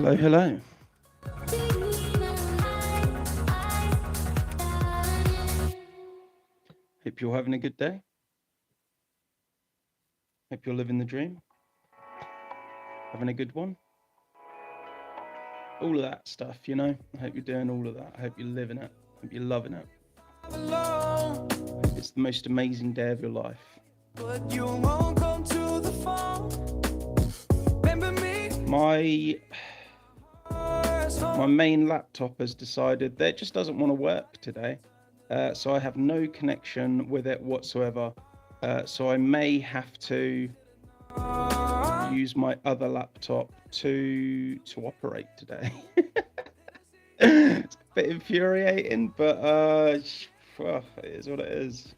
Hello, hello. Hope you're having a good day. Hope you're living the dream. Having a good one. All of that stuff, you know. I hope you're doing all of that. I hope you're living it. I hope you're loving it. It's the most amazing day of your life. But you won't come to the phone. Remember me? My main laptop has decided that it just doesn't want to work today. So I have no connection with it whatsoever. So I may have to use my other laptop to operate today. It's a bit infuriating, but well, it is what it is.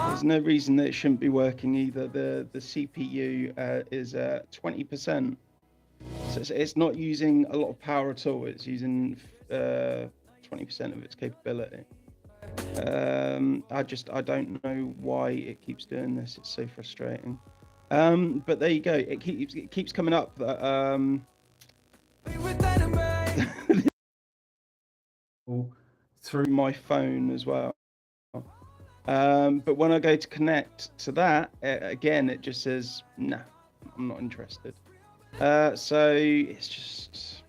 There's no reason that it shouldn't be working either. The CPU is 20%. So it's not using a lot of power at all. It's using 20% of its capability. I don't know why it keeps doing this. It's so frustrating. But there you go. It keeps coming up that through my phone as well. But when I go to connect to that, again, it just says, nah, I'm not interested. So it's just...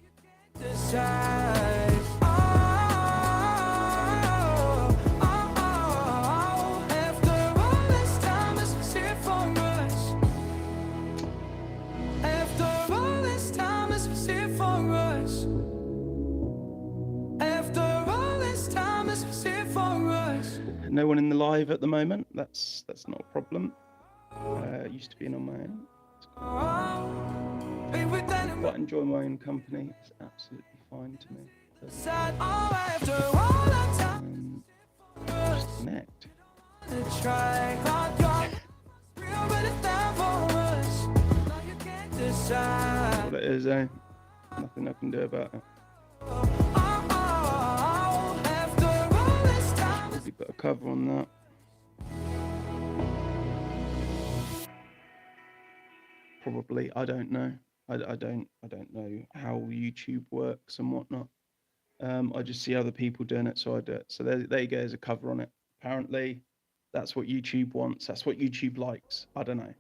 No one in the live at the moment. That's not a problem. Used to being on my own. But enjoy my own company. It's absolutely fine to me. Just connect. What it is, eh? Nothing I can do about it. Put a cover on that. Probably, I don't know. I don't know how YouTube works and whatnot. I just see other people doing it, so I do it. So there you go. There's a cover on it. Apparently, that's what YouTube wants. That's what YouTube likes. I don't know.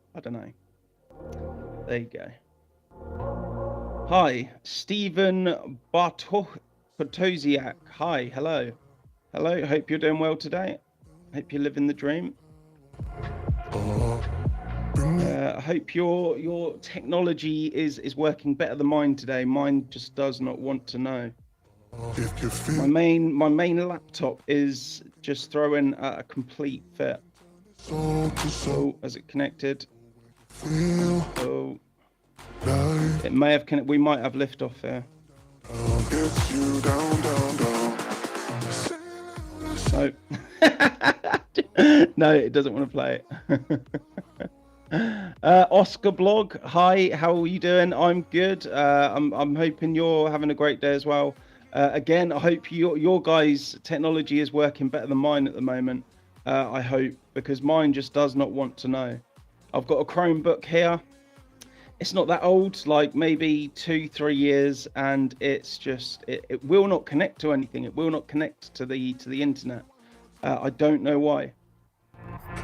There you go. Hi, Stephen Bartosiak. Hi, hello. Hello, hope you're doing well today. Hope you're living the dream. I hope your technology is working better than mine today. Mine just does not want to know. My main laptop is just throwing a complete fit. Oh, has it connected? Oh, it may have connected. We might have liftoff there. No. No, it doesn't want to play it. Oscar Blog, hi, how are you doing? I'm good. I'm hoping you're having a great day as well. Again, I hope your guys' technology is working better than mine at the moment. I hope, because mine just does not want to know. I've got a Chromebook here. It's not that old, like maybe 2-3 years, and it's just it will not connect to anything. It will not connect to the internet. I don't know why.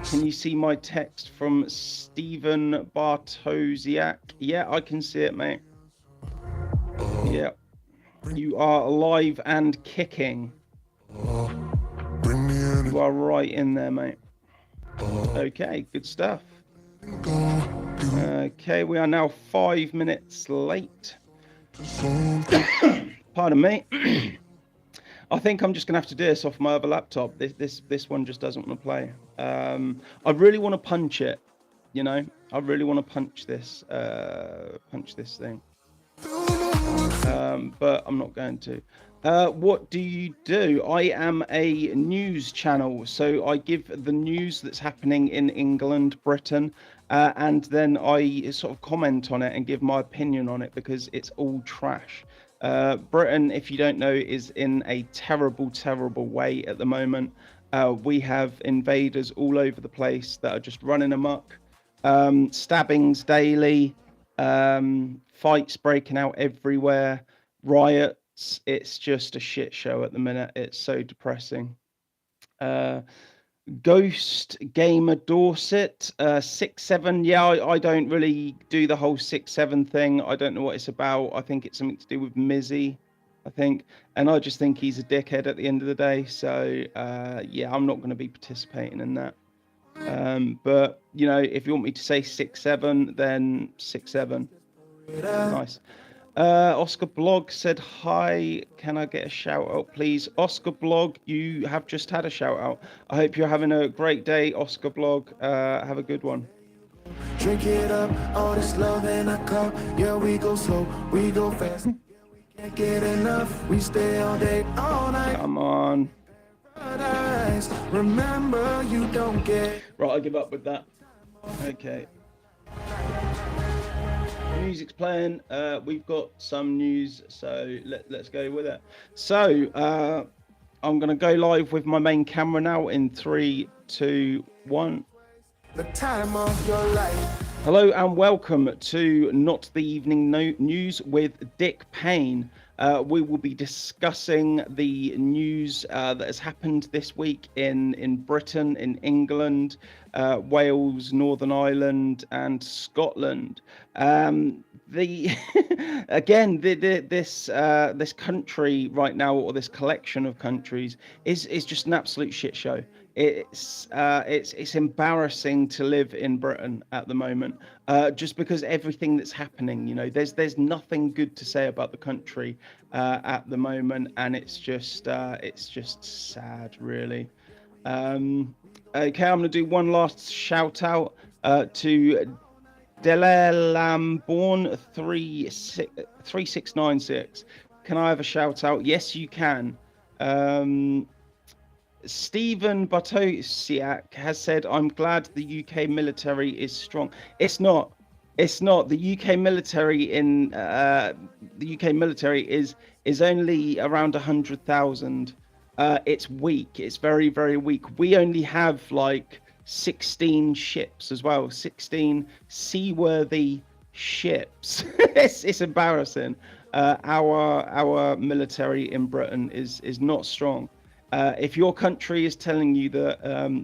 Can you see my text from Stephen Bartosiak? Yeah, I can see it, mate. Yeah, you are alive and kicking. You are right in there, mate. Okay, good stuff. Okay, we are now 5 minutes late. Pardon me. I think I'm just gonna have to do this off my other laptop. This one just doesn't want to play. I really want to punch it, you know. I really want to punch this thing. But I'm not going to. What do you do? I am a news channel, so I give the news that's happening in England, Britain, and then I sort of comment on it and give my opinion on it because it's all trash. Britain, if you don't know, is in a terrible, terrible way at the moment. We have invaders all over the place that are just running amok, stabbings daily, fights breaking out everywhere, riots. It's just a shit show at the minute. It's so depressing. Uh, Ghost Gamer Dorset, 6-7. Yeah, I don't really do the whole 6-7 thing. I don't know what it's about. I think it's something to do with Mizzy, I think. And I just think he's a dickhead at the end of the day. So, yeah, I'm not going to be participating in that. But, you know, if you want me to say 6-7, then 6-7. Nice. Oscar Blog said, hi, can I get a shout out, please? Oscar Blog, you have just had a shout out. I hope you're having a great day, Oscar Blog. Have a good one. Drink it up, all this love in a cup. Yeah, we go slow, we go fast. Yeah, we can't get enough. We stay all day, all night. Come on. Remember, you don't get. Right, I give up with that. Okay. Music's playing. We've got some news, so let's go with it. So I'm going to go live with my main camera now in 3, 2, 1. The time of your life. Hello and welcome to Not the Evening News with Dick Payne. We will be discussing the news that has happened this week in Britain, in England, Wales, Northern Ireland, and Scotland. This country right now, or this collection of countries, is just an absolute shit show. It's embarrassing to live in Britain at the moment, just because everything that's happening, you know, there's nothing good to say about the country at the moment, and it's just sad, really. Okay, I'm gonna do one last shout out to Delalamborn 3696. Can I have a shout out? Yes, you can. Stephen Bartosiak has said, I'm glad the UK military is strong. It's not. The UK military is only around 100,000. It's weak. It's very, very weak. We only have like 16 ships as well, 16 seaworthy ships. It's embarrassing. Our military in Britain is not strong. If your country is telling you that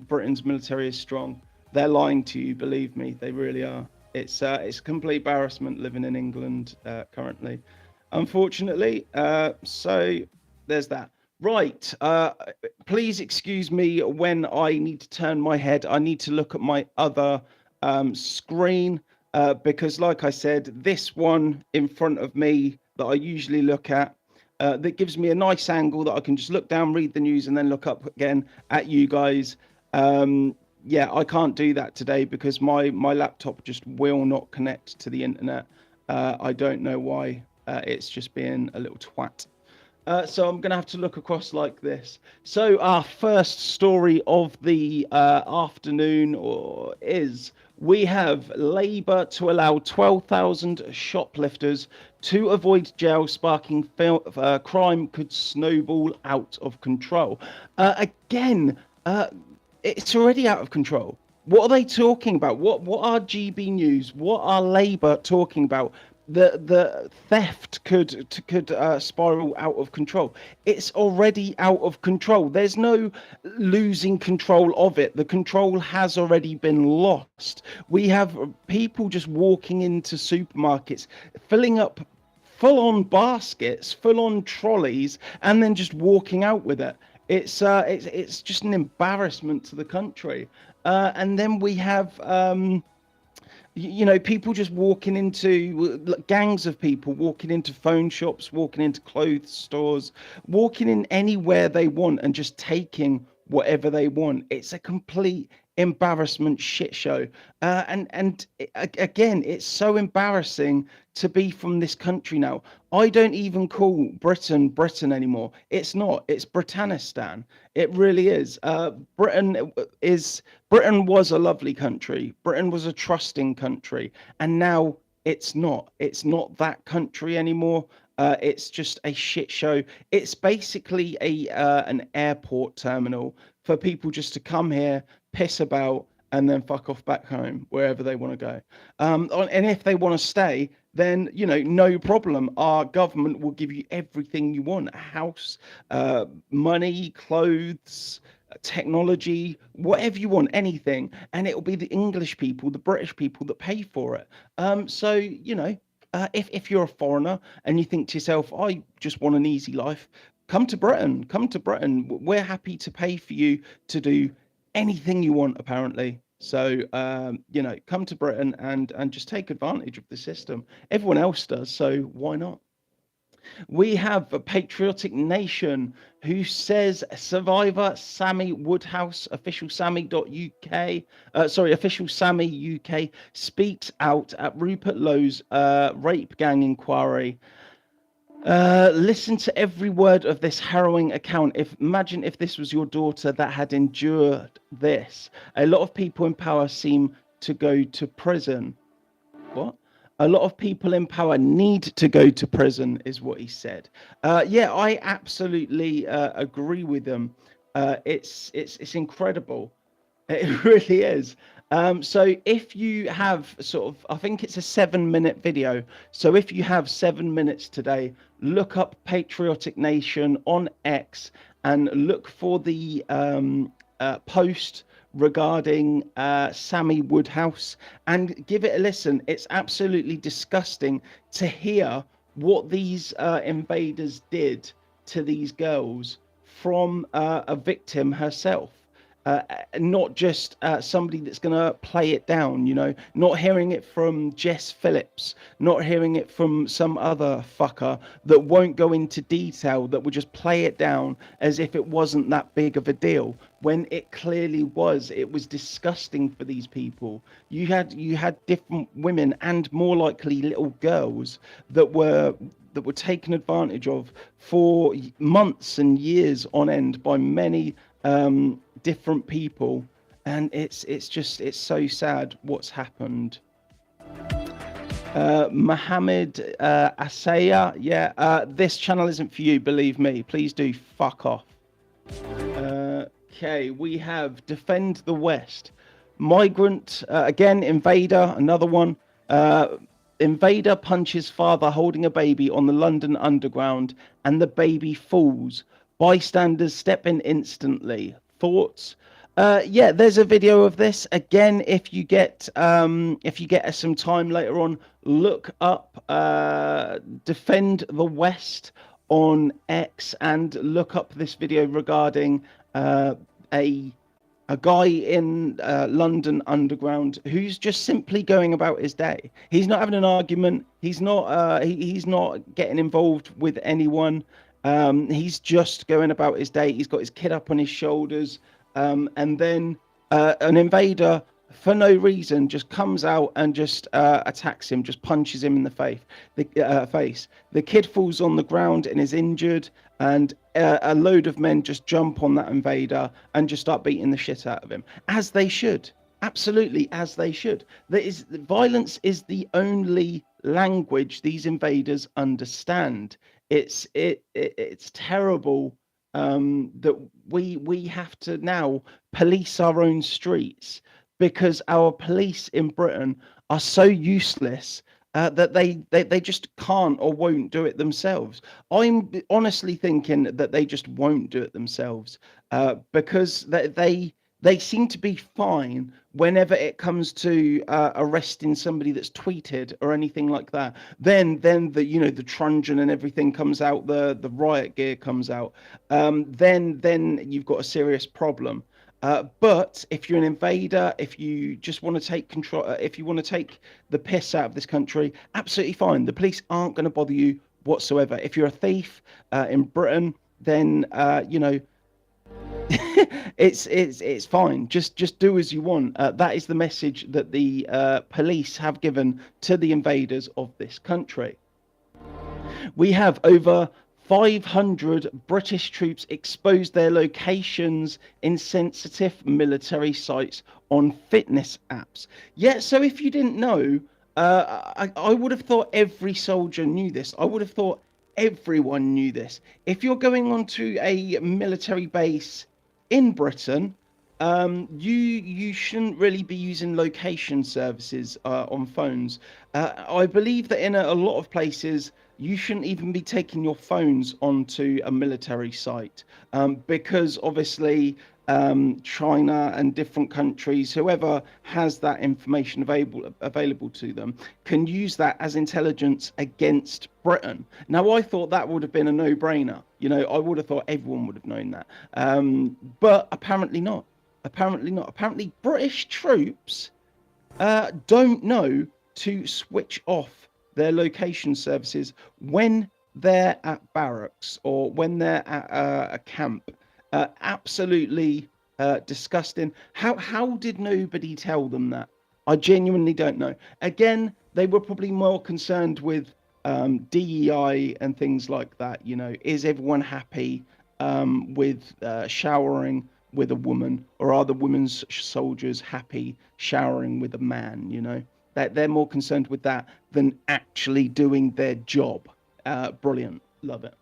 Britain's military is strong, they're lying to you. Believe me, they really are. It's a complete embarrassment living in England currently, unfortunately. So there's that. Right. Please excuse me when I need to turn my head. I need to look at my other screen because, like I said, this one in front of me that I usually look at, that gives me a nice angle that I can just look down, read the news, and then look up again at you guys. Yeah, I can't do that today because my laptop just will not connect to the internet. I don't know why. It's just being a little twat. So I'm going to have to look across like this. So our first story of the afternoon is we have Labour to allow 12,000 shoplifters to avoid jail, sparking crime could snowball out of control. Again, it's already out of control. What are they talking about? What are GB News? What are Labour talking about? The theft could spiral out of control. It's already out of control. There's no losing control of it. The control has already been lost. We have people just walking into supermarkets, filling up full-on baskets, full-on trolleys, and then just walking out with it. It's just an embarrassment to the country. And then we have you know, people just walking into, gangs of people walking into phone shops, walking into clothes stores, walking in anywhere they want and just taking whatever they want. It's a complete embarrassment shit show. Again, it's so embarrassing to be from this country now. I don't even call Britain anymore. It's not. It's Britannistan. It really is. Britain was a lovely country. Britain was a trusting country, and now it's not. It's not that country anymore. It's just a shit show. It's basically a an airport terminal for people just to come here, piss about, and then fuck off back home wherever they want to go. And if they want to stay, then no problem. Our government will give you everything you want: a house, money, clothes, technology, whatever you want, anything, and it will be the English people, the British people that pay for it. So if you're a foreigner and you think to yourself, I just want an easy life, come to Britain. Come to Britain. We're happy to pay for you to do anything you want, apparently. So come to Britain and just take advantage of the system. Everyone else does, so why not? We have a patriotic nation who says survivor Sammy Woodhouse, official Sammy.uk, official Sammy UK, speaks out at Rupert Lowe's rape gang inquiry. Listen to every word of this harrowing account. Imagine if this was your daughter that had endured this. A lot of people in power seem to go to prison. What? A lot of people in power need to go to prison, is what he said. Yeah, I absolutely agree with him. It's incredible. It really is. So if you have I think it's a 7-minute video. So if you have 7 minutes today, look up Patriotic Nation on X and look for the post regarding Sammy Woodhouse and give it a listen. It's absolutely disgusting to hear what these invaders did to these girls from a victim herself. Not just somebody that's going to play it down, not hearing it from Jess Phillips, not hearing it from some other fucker that won't go into detail, that will just play it down as if it wasn't that big of a deal, when it clearly was. It was disgusting for these people. You had different women, and more likely little girls, that were taken advantage of for months and years on end by many different people, and it's so sad what's happened. Mohammed Asaya, this channel isn't for you, believe me. Please do fuck off. Okay, we have Defend the West. Migrant, again, invader, another one. Invader punches father holding a baby on the London Underground, and the baby falls. Bystanders step in instantly. Thoughts? Yeah, there's a video of this. Again, if you get some time later on, look up Defend the West on X and look up this video regarding a guy in London Underground who's just simply going about his day. He's not having an argument. He's not he's not getting involved with anyone. He's just going about his day. He's got his kid up on his shoulders, and then an invader, for no reason, just comes out and just attacks him, just punches him in the face. The kid falls on the ground and is injured, and a load of men just jump on that invader and just start beating the shit out of him, as they should. Absolutely, as they should. Violence is the only language these invaders understand. It's terrible that we have to now police our own streets, because our police in Britain are so useless that they just can't or won't do it themselves. I'm honestly thinking that they just won't do it themselves, because they seem to be fine whenever it comes to arresting somebody that's tweeted or anything like that. Then the the truncheon and everything comes out, the riot gear comes out. Then you've got a serious problem. But if you're an invader, if you just want to take control, if you want to take the piss out of this country, absolutely fine. The police aren't going to bother you whatsoever. If you're a thief in Britain, then it's fine. Just do as you want. That is the message that the police have given to the invaders of this country. We have over 500 British troops exposed their locations in sensitive military sites on fitness apps. Yeah, so if you didn't know, I would have thought every soldier knew this. I would have thought everyone knew this. If you're going onto a military base in Britain, you shouldn't really be using location services on phones. I believe that in a lot of places you shouldn't even be taking your phones onto a military site, because obviously China and different countries, whoever has that information available to them, can use that as intelligence against Britain. Now, I thought that would have been a no-brainer. You know, I would have thought everyone would have known that, but apparently not. Apparently not. Apparently, British troops don't know to switch off their location services when they're at barracks or when they're at a camp. Absolutely disgusting. How did nobody tell them that? I genuinely don't know. Again, they were probably more concerned with DEI and things like that. You know, is everyone happy with showering with a woman, or are the women's soldiers happy showering with a man? You know, that they're more concerned with that than actually doing their job. Brilliant, love it.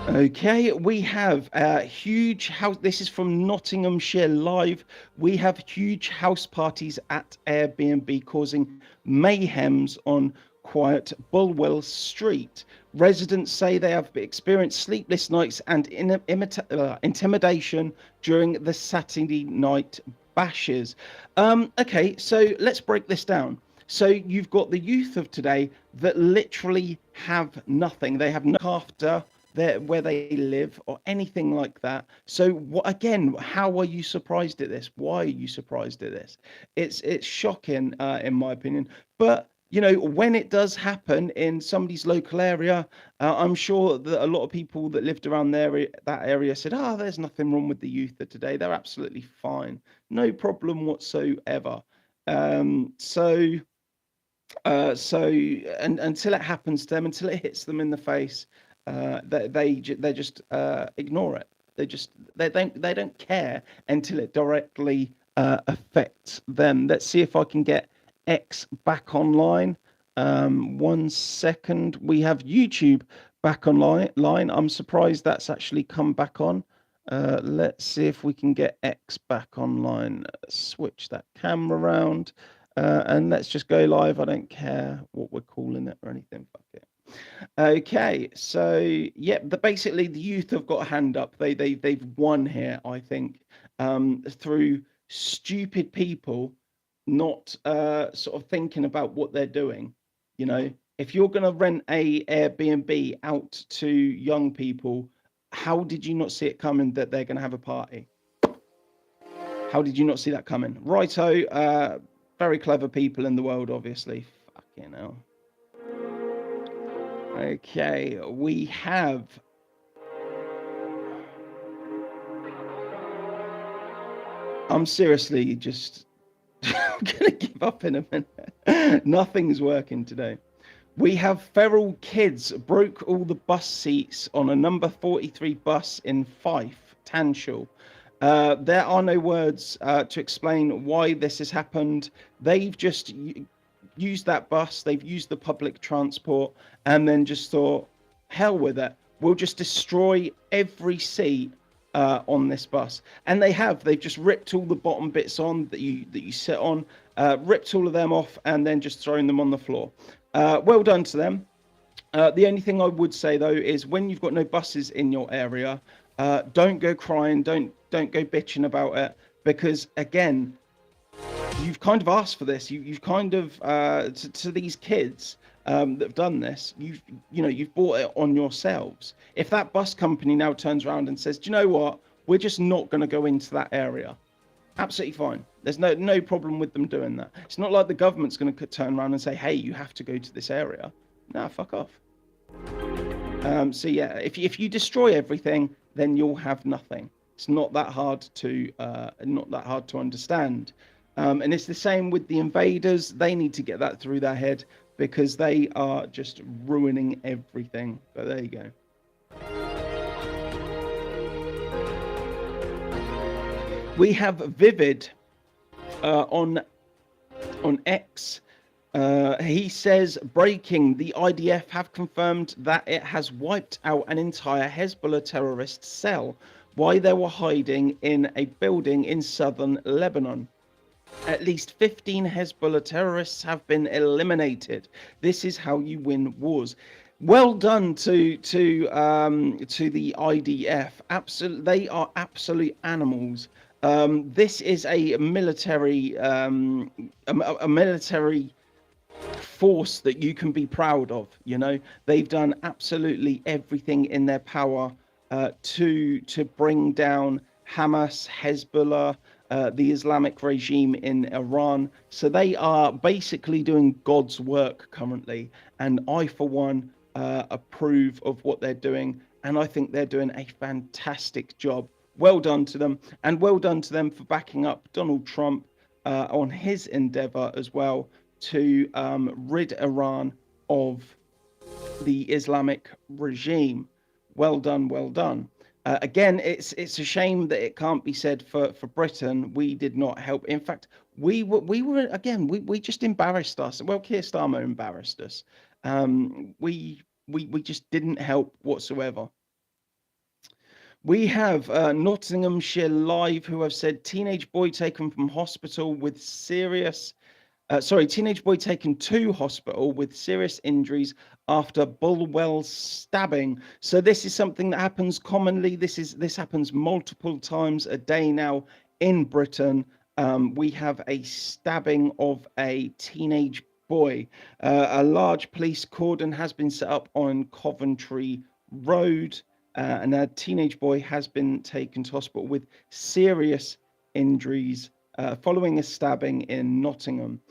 Okay, we have a huge house. This is from Nottinghamshire Live. We have huge house parties at Airbnb causing mayhems on quiet Bulwell Street. Residents say they have experienced sleepless nights and intimidation during the Saturday night bashes. Okay, so let's break this down. So you've got the youth of today that literally have nothing. They have no after where they live or anything like that. So what, again, how are you surprised at this? Why are you surprised at this? It's shocking, in my opinion. But you know, when it does happen in somebody's local area, I'm sure that a lot of people that lived around there, that area, said, "Ah, there's nothing wrong with the youth of today. They're absolutely fine, no problem whatsoever." So and until it happens to them, until it hits them in the face, they just ignore it. They don't care until it directly affects them. Let's see if I can get X back online. 1 second. We have YouTube back online. I'm surprised that's actually come back on. Let's see if we can get X back online. Switch that camera around. And let's just go live. I don't care what we're calling it or anything. Fuck it. Okay, so yeah, basically the youth have got a hand up. They've won here, I think, through stupid people not sort of thinking about what they're doing. You know, if you're going to rent a Airbnb out to young people, how did you not see it coming that they're going to have a party? How did you not see that coming? Righto, very clever people in the world, obviously. Fucking hell. Okay, we have I'm seriously just I'm gonna give up in a minute. Nothing's working today. We have feral kids broke all the bus seats on a number 43 bus in Fife, Tanshall. There are no words to explain why this has happened. They've just used that bus, they've used the public transport, and then just thought, hell with it. We'll just destroy every seat on this bus. And they've just ripped all the bottom bits on that you sit on, ripped all of them off, and then just thrown them on the floor. Well done to them. The only thing I would say though is when you've got no buses in your area, don't go crying, don't go bitching about it, because again, you've kind of asked for this. You've kind of to these kids that have done this. You've bought it on yourselves. If that bus company now turns around and says, "Do you know what? We're just not going to go into that area," absolutely fine. There's no problem with them doing that. It's not like the government's going to turn around and say, "Hey, you have to go to this area." Nah, fuck off. So yeah, if you destroy everything, then you'll have nothing. It's not that hard to understand. And it's the same with the invaders. They need to get that through their head because they are just ruining everything. But there you go. We have Vivid on X. He says, breaking, the IDF have confirmed that it has wiped out an entire Hezbollah terrorist cell while they were hiding in a building in southern Lebanon. At least 15 Hezbollah terrorists have been eliminated. This is how you win wars. Well done to the IDF. Absolutely, they are absolute animals. This is a military a military force that you can be proud of. You know, they've done absolutely everything in their power to bring down Hamas, Hezbollah, the Islamic regime in Iran. So they are basically doing God's work currently, and I, for one, approve of what they're doing, and I think they're doing a fantastic job. Well done to them, and well done to them for backing up Donald Trump on his endeavor as well to rid Iran of the Islamic regime. Well done, well done. Again, it's a shame that it can't be said for Britain. We did not help. In fact, we just embarrassed us. Well, Keir Starmer embarrassed us. We just didn't help whatsoever. We have Nottinghamshire Live, who have said teenage boy taken from hospital with serious teenage boy taken to hospital with serious injuries after Bulwell stabbing. So this is something that happens commonly. This happens multiple times a day now in Britain. We have a stabbing of a teenage boy. A large police cordon has been set up on Coventry Road, and a teenage boy has been taken to hospital with serious injuries following a stabbing in Nottingham.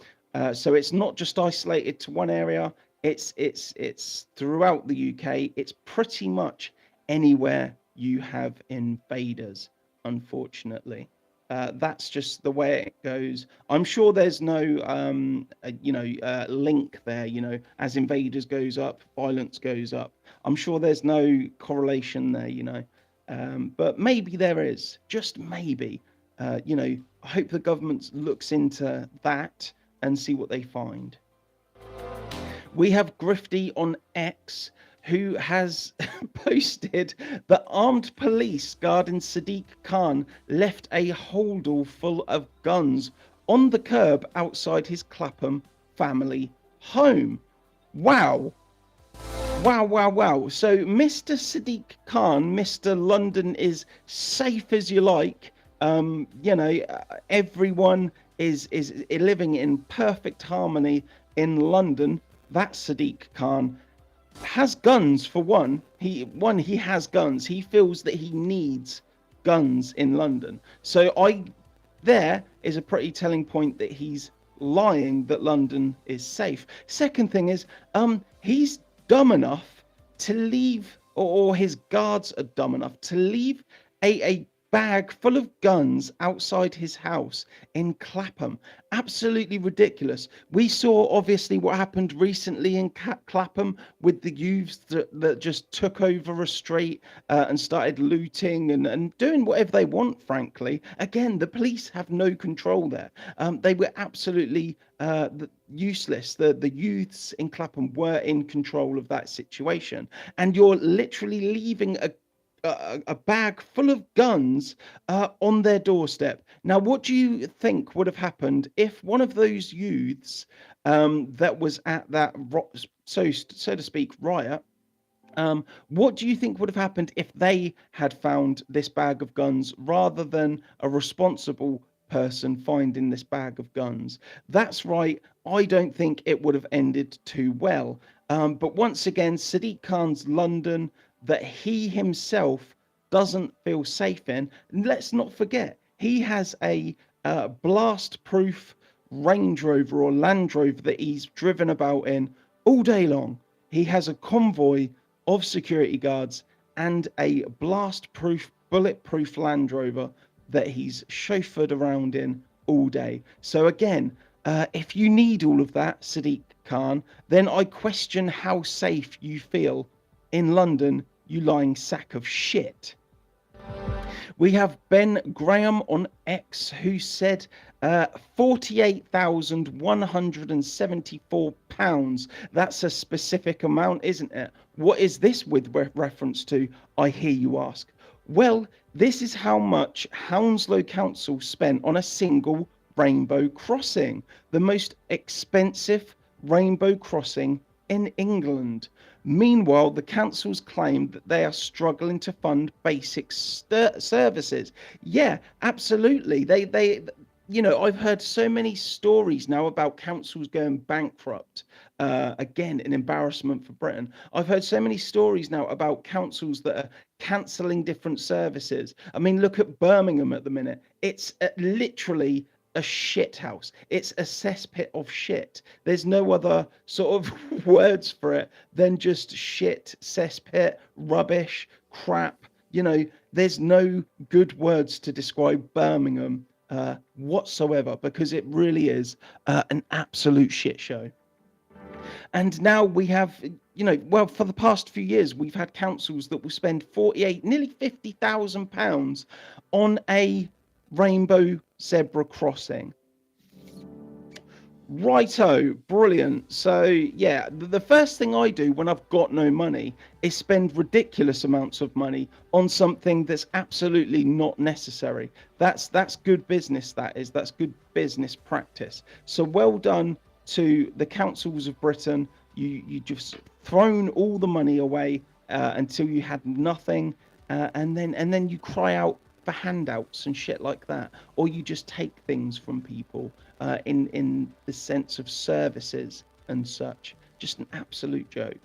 So it's not just isolated to one area. It's throughout the UK. It's pretty much anywhere you have invaders, unfortunately. That's just the way it goes. I'm sure there's no, link there. You know, as invaders goes up, violence goes up. I'm sure there's no correlation there. You know, but maybe there is. Just maybe. I hope the government looks into that and see what they find. We have Grifty on X, who has posted that armed police guarding Sadiq Khan left a holdall full of guns on the curb outside his Clapham family home. Wow. Wow. So Mr. Sadiq Khan, Mr. London is safe as you like. Everyone is living in perfect harmony in London. That Sadiq Khan has guns for one. He has guns. He feels that he needs guns in London. So there is a pretty telling point that he's lying that London is safe. Second thing is, he's dumb enough to leave, or his guards are dumb enough to leave a bag full of guns outside his house in Clapham. Absolutely ridiculous. We saw obviously what happened recently in Clapham with the youths that just took over a street and started looting and doing whatever they want, frankly. Again, the police have no control there. They were absolutely useless. The youths in Clapham were in control of that situation. And you're literally leaving a bag full of guns on their doorstep. Now, what do you think would have happened if one of those youths that was at that, so to speak, riot, what do you think would have happened if they had found this bag of guns rather than a responsible person finding this bag of guns? That's right. I don't think it would have ended too well. But once again, Sadiq Khan's London that he himself doesn't feel safe in. And let's not forget, he has a blast-proof Range Rover or Land Rover that he's driven about in all day long. He has a convoy of security guards and a blast-proof, bulletproof Land Rover that he's chauffeured around in all day. So again, if you need all of that, Sadiq Khan, then I question how safe you feel in London, you lying sack of shit. We have Ben Graham on X who said £48,174. That's a specific amount, isn't it? What is this with reference to, I hear you ask? Well, this is how much Hounslow Council spent on a single rainbow crossing, the most expensive rainbow crossing in England. Meanwhile, the councils claim that they are struggling to fund basic services. Yeah, absolutely. I've heard so many stories now about councils going bankrupt. Again, an embarrassment for Britain. I've heard so many stories now about councils that are cancelling different services. I mean, look at Birmingham at the minute. It's literally a shit house. It's a cesspit of shit. There's no other sort of words for it than just shit, cesspit, rubbish, crap. There's no good words to describe Birmingham whatsoever, because it really is an absolute shit show. And now we have, well, for the past few years, we've had councils that will spend 48, nearly £50,000 on a rainbow zebra crossing. Righto, brilliant. So yeah, the first thing I do when I've got no money is spend ridiculous amounts of money on something that's absolutely not necessary. That's good business. That's good business practice. So well done to the councils of Britain. You just thrown all the money away until you had nothing, and then you cry out for handouts and shit like that, or you just take things from people in the sense of services and such. Just an absolute joke.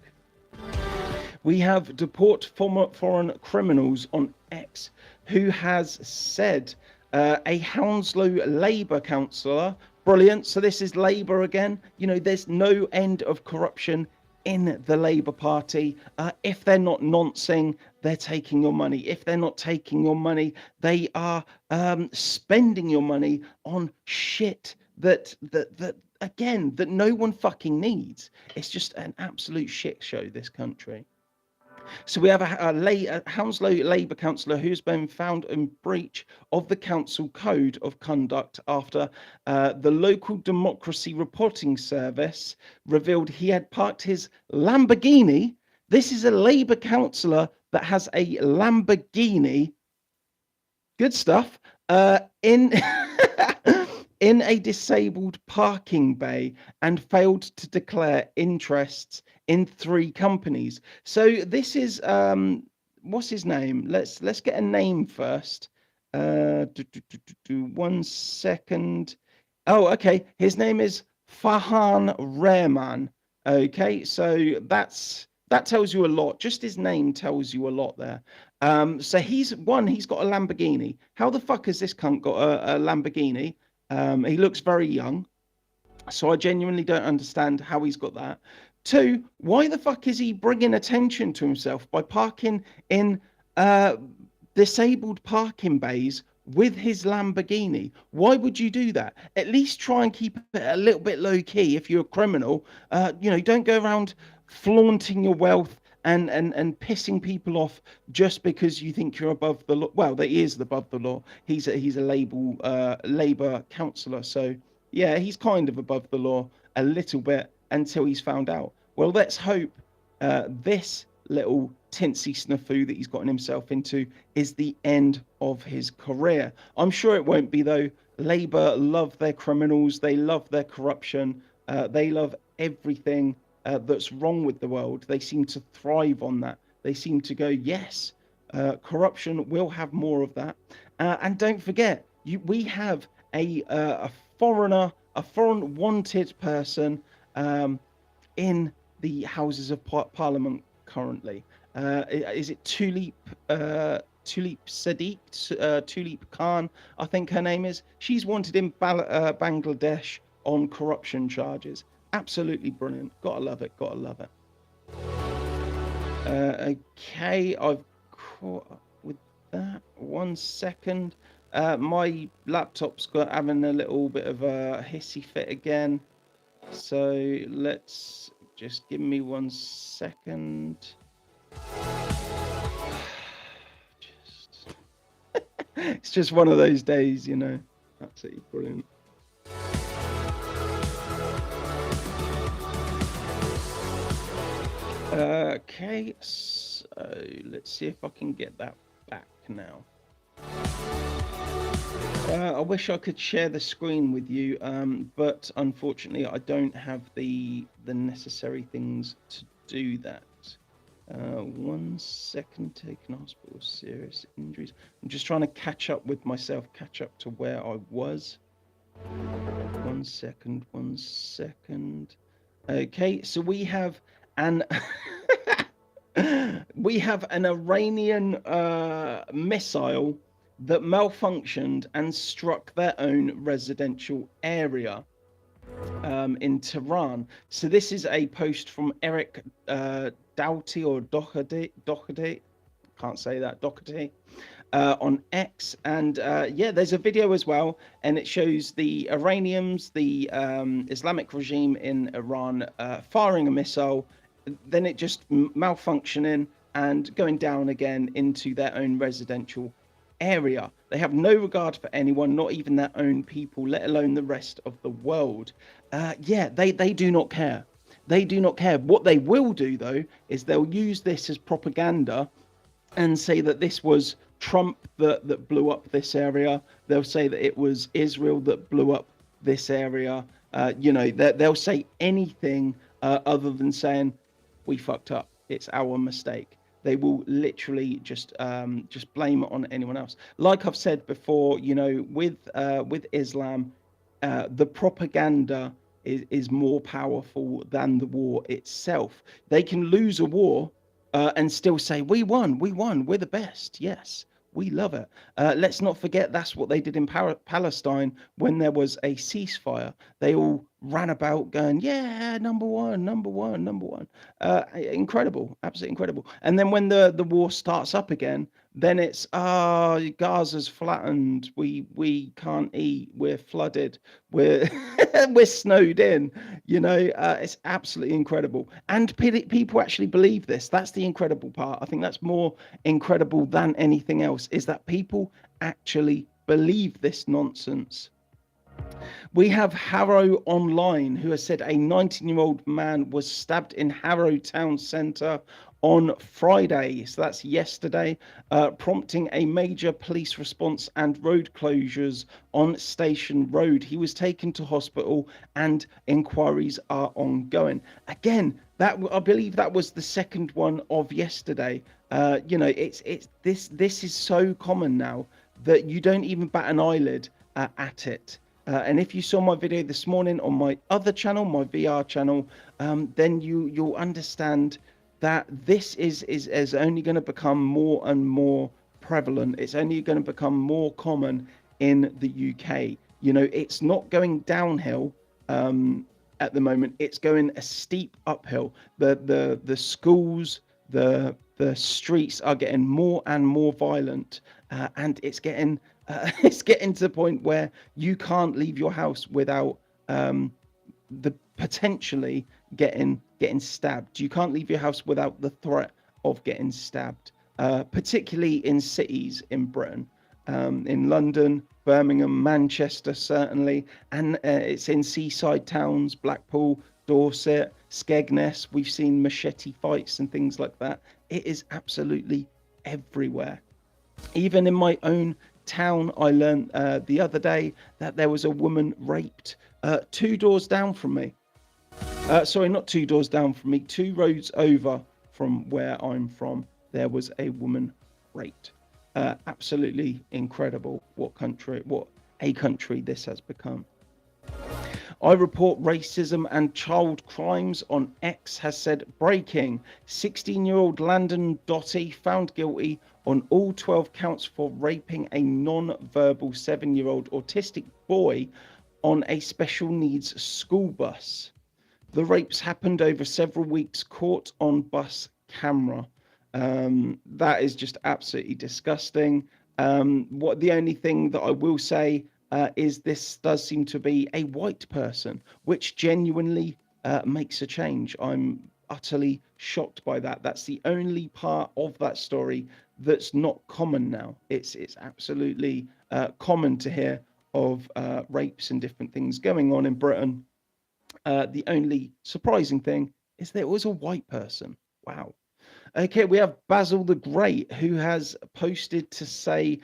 We have deport foreign criminals on X, who has said a Hounslow Labour councillor. Brilliant. So this is Labour again. There's no end of corruption in the Labour Party. If they're not noncing, they're taking your money. If they're not taking your money, they are spending your money on shit that again, that no one fucking needs. It's just an absolute shit show, this country. So we have a Hounslow Labour councillor who's been found in breach of the council code of conduct after the local democracy reporting service revealed he had parked his Lamborghini. This is a Labour councillor that has a Lamborghini. Good stuff. In in a disabled parking bay and failed to declare interests in 3 companies. So this is what's his name? Let's get a name first. 1 second. Oh, okay. His name is Fahan Rehman. Okay, so that tells you a lot. Just his name tells you a lot there. So he's got a Lamborghini. How the fuck has this cunt got a Lamborghini? He looks very young, so I genuinely don't understand how he's got that. 2, why the fuck is he bringing attention to himself by parking in disabled parking bays with his Lamborghini? Why would you do that? At least try and keep it a little bit low key if you're a criminal. Don't go around flaunting your wealth and pissing people off just because you think you're above the law. Well, he is above the law. He's a Labour councillor, so yeah, he's kind of above the law a little bit until he's found out. Well, let's hope this little tinsy snafu that he's gotten himself into is the end of his career. I'm sure it won't be, though. Labour love their criminals. They love their corruption. They love everything that's wrong with the world. They seem to thrive on that. They seem to go, yes, corruption, we'll have more of that. And don't forget, we have a foreign wanted person in the Houses of Parliament currently. Is it Tulip Sadiq, Tulip Khan, I think her name is. She's wanted in Bangladesh on corruption charges. Absolutely brilliant. Gotta love it. Okay, I've caught up with that. 1 second. My laptop's having a little bit of a hissy fit again. So let's just give me 1 second. It's just one of those days, Absolutely brilliant. Okay, so let's see if I can get that back now. I wish I could share the screen with you, but unfortunately, I don't have the necessary things to do that. 1 second, taken hospital, serious injuries. I'm just trying to catch up with myself, catch up to where I was. 1 second, 1 second. Okay, so we have an we have an Iranian missile that malfunctioned and struck their own residential area in Tehran. So this is a post from Eric Doughty or Doherty, can't say that, Doherty, on X. And yeah, there's a video as well, and it shows the Iranians, the Islamic regime in Iran, firing a missile, then it just malfunctioning and going down again into their own residential area. They have no regard for anyone, not even their own people, let alone the rest of the world. Yeah, they do not care. They do not care. What they will do, though, is they'll use this as propaganda and say that this was Trump that blew up this area. They'll say that it was Israel that blew up this area. You know, they'll say anything other than saying we fucked up. It's our mistake. They will literally just blame it on anyone else. Like I've said before, you know, with Islam, the propaganda is more powerful than the war itself. They can lose a war and still say, we won, we're the best. Yes, we love it. Let's not forget that's what they did in Palestine when there was a ceasefire. They all ran about going, yeah, number one, number one, number one. Incredible, absolutely incredible. And then when the war starts up again, then it's Gaza's flattened. We can't eat. We're flooded. We're we're snowed in. You know, it's absolutely incredible. And people actually believe this. That's the incredible part. I think that's more incredible than anything else. Is that people actually believe this nonsense. We have Harrow Online, who has said a 19-year-old man was stabbed in Harrow Town Centre on Friday. So that's yesterday, prompting a major police response and road closures on Station Road. He was taken to hospital and inquiries are ongoing. Again, that I believe that was the second one of yesterday. You know, it's this is so common now that you don't even bat an eyelid at it. And if you saw my video this morning on my other channel, my VR channel, then you'll understand that this is only going to become more and more prevalent. It's only going to become more common in the UK. You know, it's not going downhill at the moment. It's going a steep uphill. The schools, the streets are getting more and more violent, and it's getting to the point where you can't leave your house without the potentially getting stabbed. You can't leave your house without the threat of getting stabbed, particularly in cities in Britain, in London, Birmingham, Manchester, certainly, and it's in seaside towns, Blackpool, Dorset, Skegness. We've seen machete fights and things like that. It is absolutely everywhere. Even in my own town, I learned the other day that there was a woman raped 2 doors down from me. Sorry, not 2 doors down from me, 2 roads over from where I'm from. There was a woman raped. Absolutely incredible what a country this has become. I report racism and child crimes on X has said breaking. 16-year-old Landon Doty found guilty on all 12 counts for raping a non-verbal 7-year-old autistic boy on a special needs school bus. The rapes happened over several weeks, caught on bus camera. That is just absolutely disgusting. The only thing that I will say is this does seem to be a white person, which genuinely makes a change. I'm utterly shocked by that. That's the only part of that story that's not common now. It's absolutely common to hear of rapes and different things going on in Britain. The only surprising thing is that it was a white person. Wow. Okay, we have Basil the Great, who has posted to say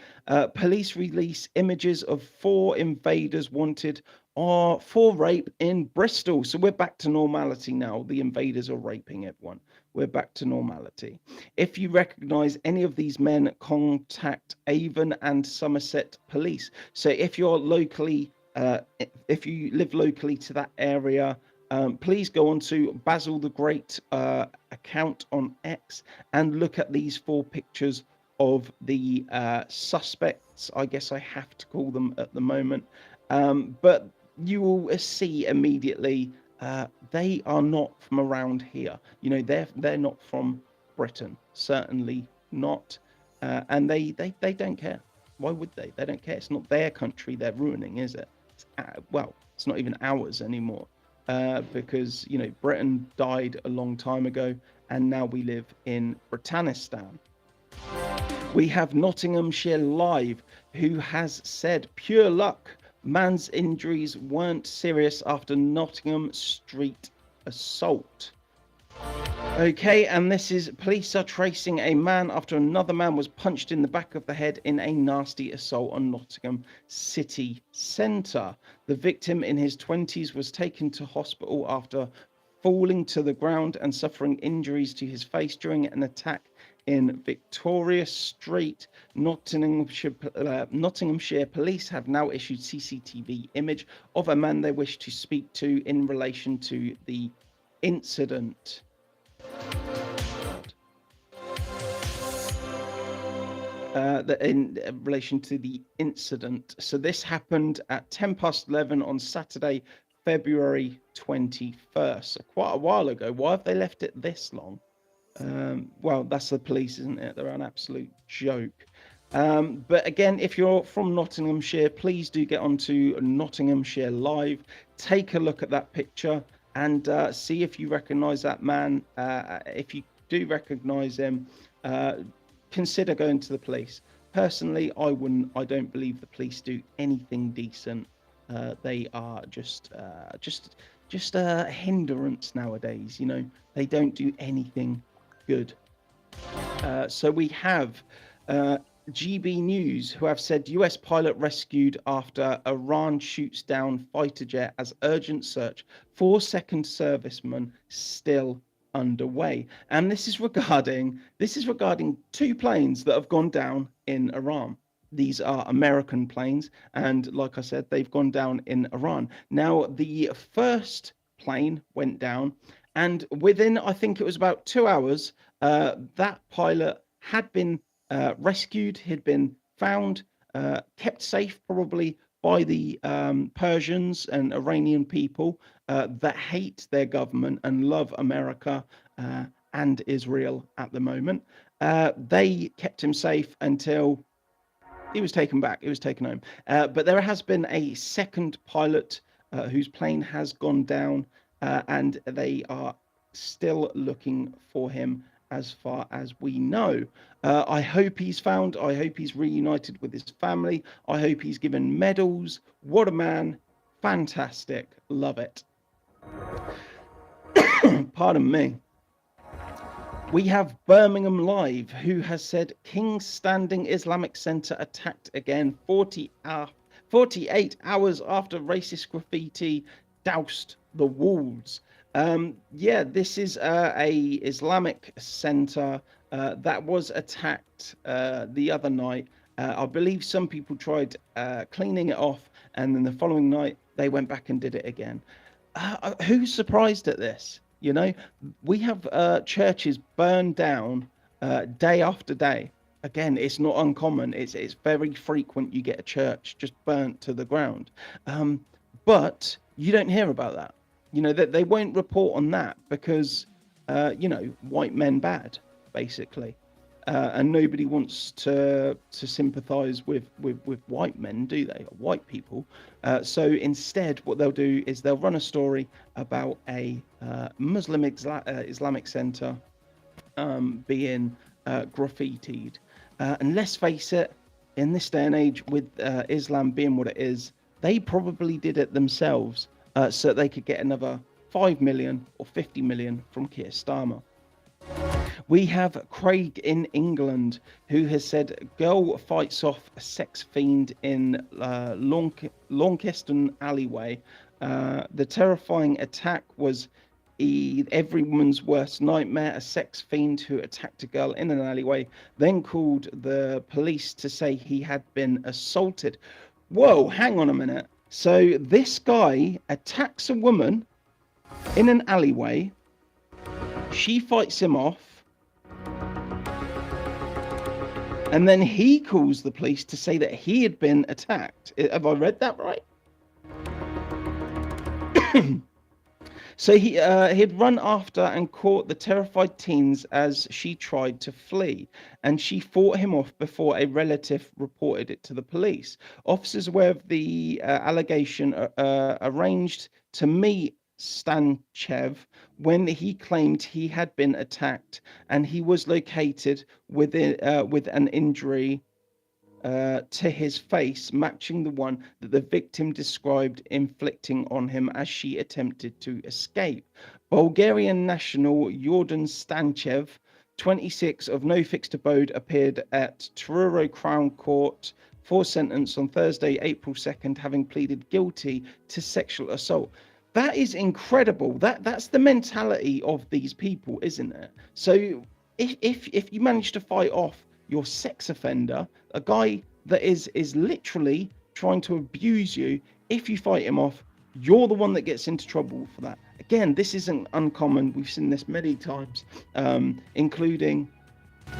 police release images of 4 invaders wanted for rape in Bristol. So we're back to normality now. The invaders are raping everyone. We're back to normality. If you recognize any of these men, contact Avon and Somerset police. So if you're locally, if you live locally to that area, please go on to Basil the Great account on X and look at these 4 pictures of the suspects. I guess I have to call them at the moment, but you will see immediately they are not from around here. You know, they're not from Britain, certainly not, and they don't care. Why would they? They don't care. It's not their country they're ruining, is it? Well, it's not even ours anymore. Because you know Britain died a long time ago, and now we live in Britannistan. We have Nottinghamshire Live, who has said, "Pure luck. Man's injuries weren't serious after Nottingham Street assault." Okay, and this is police are tracing a man after another man was punched in the back of the head in a nasty assault on Nottingham city centre. The victim in his 20s was taken to hospital after falling to the ground and suffering injuries to his face during an attack in Victoria Street. Nottinghamshire police have now issued CCTV image of a man they wish to speak to in relation to the incident. In relation to the incident. So this happened at 11:10 on Saturday, February 21st. So quite a while ago. Why have they left it this long? Well, that's the police, isn't it? They're an absolute joke. But again, if you're from Nottinghamshire, please do get onto Nottinghamshire Live. Take a look at that picture and see if you recognise that man. If you do recognise him, consider going to the police. Personally, I wouldn't. I don't believe the police do anything decent. They are just a hindrance nowadays. You know, they don't do anything good. So we have GB News, who have said US pilot rescued after Iran shoots down fighter jet as urgent search for second serviceman still underway. And this is regarding 2 planes that have gone down in Iran. These are American planes, and like I said, they've gone down in Iran. Now, the first plane went down, and within, I think it was about 2 hours, that pilot had been rescued, had been found, kept safe probably by the Persians and Iranian people that hate their government and love America and Israel at the moment. They kept him safe until he was taken back. He was taken home. But there has been a second pilot whose plane has gone down, and they are still looking for him as far as we know. I hope he's found. I hope he's reunited with his family. I hope he's given medals. What a man. Fantastic. Love it. Pardon me. We have Birmingham Live, who has said King's Standing Islamic Centre attacked again 48 hours after racist graffiti doused the walls. Yeah, this is a Islamic centre that was attacked the other night. I believe some people tried cleaning it off, and then the following night they went back and did it again. Who's surprised at this? You know, we have churches burned down day after day. Again, it's not uncommon. It's very frequent you get a church just burnt to the ground. But you don't hear about that. You know, that they won't report on that because, you know, white men bad, basically. And nobody wants to sympathize with white men, do they? White people. So instead, what they'll do is they'll run a story about a Muslim Islamic center being graffitied. And let's face it, in this day and age, with Islam being what it is, they probably did it themselves so that they could get another 5 million or 50 million from Keir Starmer. We have Craig in England, who has said girl fights off a sex fiend in Launceston alleyway. The terrifying attack was every woman's worst nightmare. A sex fiend who attacked a girl in an alleyway, then called the police to say he had been assaulted. Whoa, hang on a minute. So this guy attacks a woman in an alleyway. She fights him off. And then he calls the police to say that he had been attacked. Have I read that right? So he had run after and caught the terrified teens as she tried to flee, and she fought him off before a relative reported it to the police. Officers aware of the allegation arranged to meet Stanchev when he claimed he had been attacked, and he was located with an injury to his face, matching the one that the victim described inflicting on him as she attempted to escape. Bulgarian national Jordan Stanchev, 26, of no fixed abode, appeared at Truro Crown Court for sentence on Thursday, April 2nd, having pleaded guilty to sexual assault. That is incredible. That's the mentality of these people, isn't it? So if you manage to fight off your sex offender, a guy that is literally trying to abuse you, if you fight him off, you're the one that gets into trouble for that. Again, this isn't uncommon. We've seen this many times, including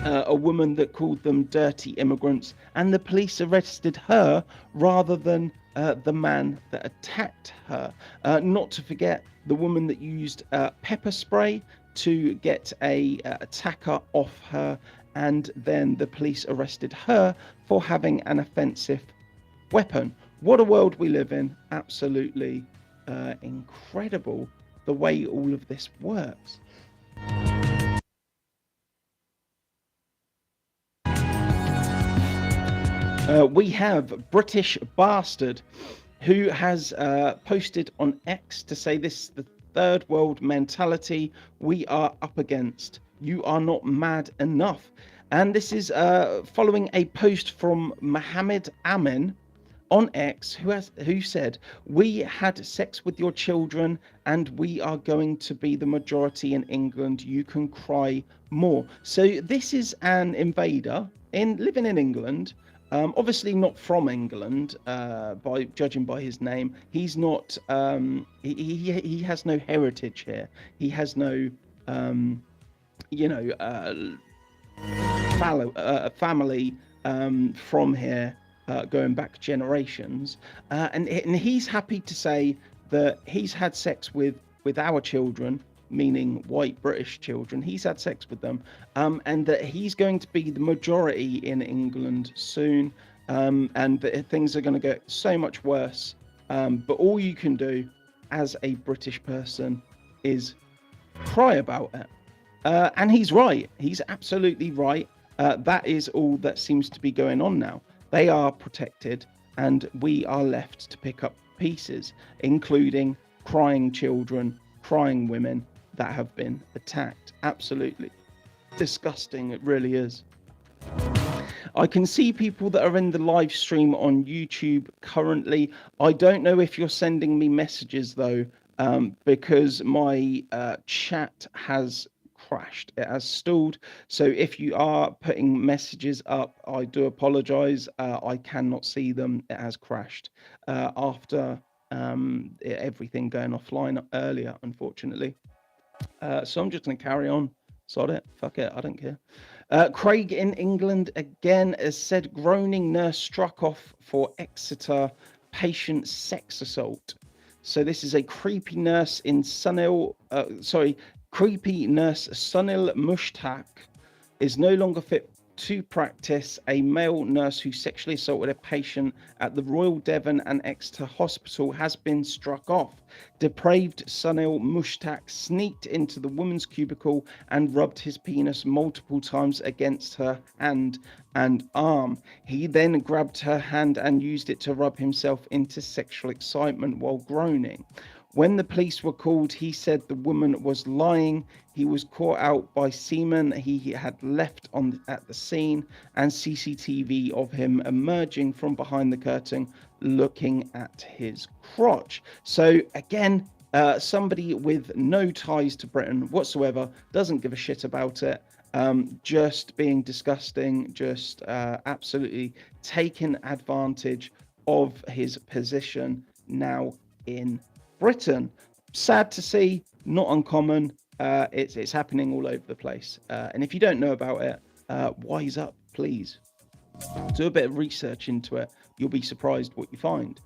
a woman that called them dirty immigrants, and the police arrested her rather than the man that attacked her. Not to forget the woman that used pepper spray to get a attacker off her, and then the police arrested her for having an offensive weapon. What a world we live in. Absolutely incredible the way all of this works. We have British Bastard, who has posted on X to say this is the third world mentality we are up against. You are not mad enough. And this is following a post from Mohammed Amin on X, who said, "We had sex with your children and we are going to be the majority in England. You can cry more." So this is an invader living in England. Obviously not from England, by judging by his name. He's not. He has no heritage here. He has no, family from here, going back generations, and he's happy to say that he's had sex with our children, meaning white British children. He's had sex with them, and that he's going to be the majority in England soon, and that things are going to get so much worse. But all you can do as a British person is cry about it. And he's right. He's absolutely right. That is all that seems to be going on now. They are protected, and we are left to pick up pieces, including crying children, crying women that have been attacked. Absolutely disgusting. It really is. I can see people that are in the live stream on YouTube currently. I don't know if you're sending me messages though, because my chat has crashed. It has stalled. So if you are putting messages up, I do apologize. I cannot see them. It has crashed after everything going offline earlier, unfortunately. So I'm just going to carry on. Sod it. Fuck it. I don't care. Craig in England again has said groaning nurse struck off for Exeter patient sex assault. So this is a creepy nurse in creepy nurse Sunil Mushtaq is no longer fit to practice. A male nurse who sexually assaulted a patient at the Royal Devon and Exeter Hospital has been struck off. Depraved Sunil Mushtaq sneaked into the woman's cubicle and rubbed his penis multiple times against her hand and arm. He then grabbed her hand and used it to rub himself into sexual excitement while groaning. When the police were called, he said the woman was lying. He was caught out by seamen he had left at the scene, and CCTV of him emerging from behind the curtain looking at his crotch. So again, somebody with no ties to Britain whatsoever, doesn't give a shit about it, just being disgusting, just absolutely taking advantage of his position now in Britain. Sad to see, not uncommon. It's happening all over the place. And if you don't know about it, wise up, please. Do a bit of research into it. You'll be surprised what you find.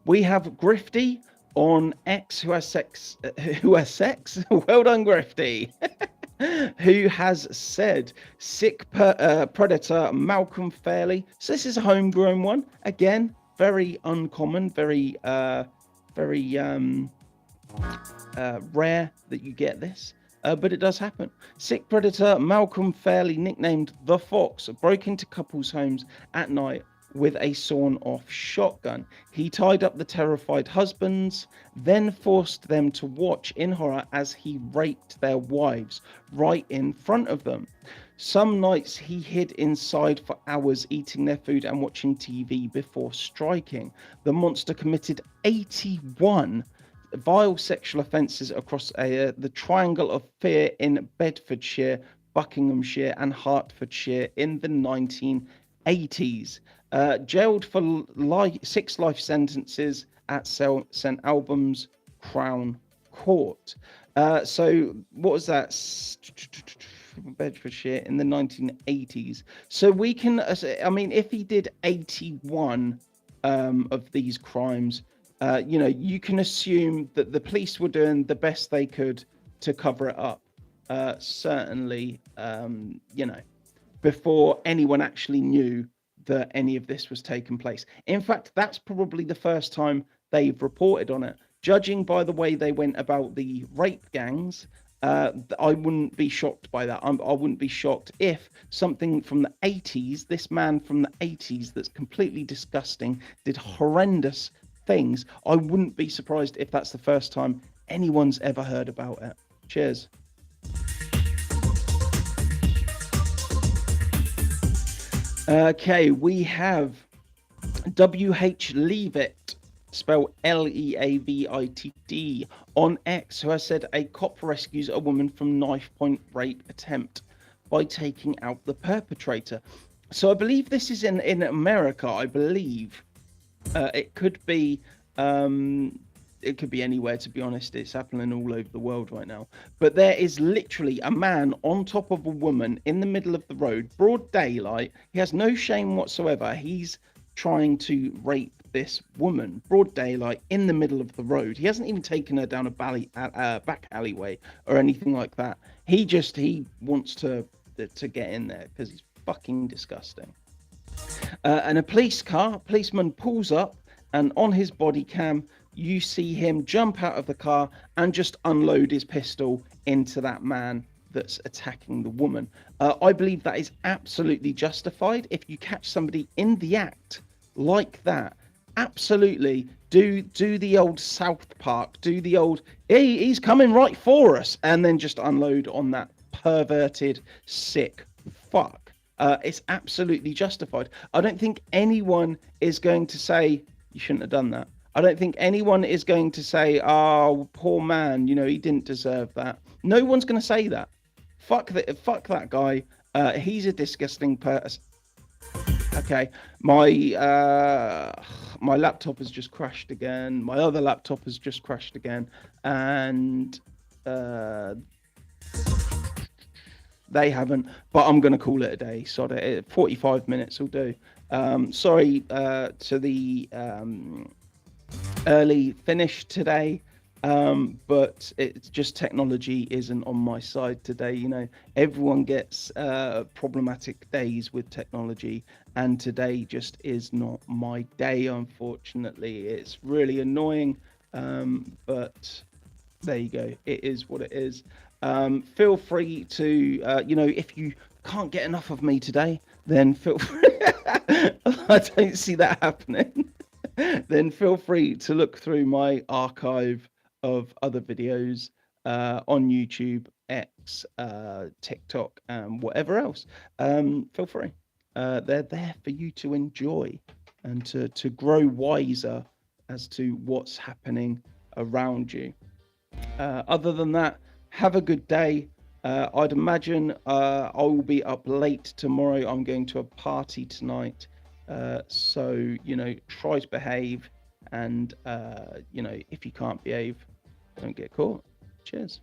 We have Grifty on X who has sex. Well done, Grifty. Who has said sick predator Malcolm Fairley. So this is a homegrown one. Again, very uncommon, very rare that you get this, but it does happen. Sick predator Malcolm Fairley, nicknamed the Fox, broke into couples' homes at night with a sawn-off shotgun. He tied up the terrified husbands, then forced them to watch in horror as he raped their wives right in front of them. Some nights he hid inside for hours, eating their food and watching TV before striking. The monster committed 81 vile sexual offences across the Triangle of Fear in Bedfordshire, Buckinghamshire and Hertfordshire in the 1980s. Jailed for 6 life sentences at St Albans Crown Court. So what was that? Bedfordshire in the 1980s. So we can, I mean, if he did 81 of these crimes, you can assume that the police were doing the best they could to cover it up. Certainly, before anyone actually knew that any of this was taking place. In fact, that's probably the first time they've reported on it. Judging by the way they went about the rape gangs, I wouldn't be shocked by that. I wouldn't be shocked if something from the 80s, this man from the 80s that's completely disgusting, did horrendous things. I wouldn't be surprised if that's the first time anyone's ever heard about it. Cheers. Okay, we have W.H. Leavitt, spelled Leavitt, on X, who has said a cop rescues a woman from knife point rape attempt by taking out the perpetrator. So I believe this is in America, I believe. It could be anywhere, to be honest. It's happening all over the world right now. But there is literally a man on top of a woman in the middle of the road, broad daylight. He has no shame whatsoever. He's trying to rape this woman, broad daylight, in the middle of the road. He hasn't even taken her down a back alleyway or anything like that. He wants to get in there because he's fucking disgusting. And a policeman pulls up, and on his body cam, you see him jump out of the car and just unload his pistol into that man that's attacking the woman. I believe that is absolutely justified. If you catch somebody in the act like that, absolutely do the old South Park, do the old, hey, he's coming right for us, and then just unload on that perverted, sick fuck. It's absolutely justified. I don't think anyone is going to say you shouldn't have done that. I don't think anyone is going to say, oh, poor man, he didn't deserve that. No one's going to say that. Fuck that guy. He's a disgusting person. Okay, my laptop has just crashed again. My other laptop has just crashed again, and they haven't. But I'm going to call it a day. Sorry, 45 minutes will do. Sorry to the early finish today, but it's just technology isn't on my side today. Everyone gets problematic days with technology, and today just is not my day, unfortunately. It's really annoying, but there you go. It is what it is. Feel free to if you can't get enough of me today, then feel free. I don't see that happening. Then feel free to look through my archive of other videos on YouTube, X, TikTok, and whatever else. Feel free. They're there for you to enjoy and to grow wiser as to what's happening around you. Other than that, have a good day. I'd imagine I will be up late tomorrow. I'm going to a party tonight. So, try to behave. And, if you can't behave, don't get caught. Cheers.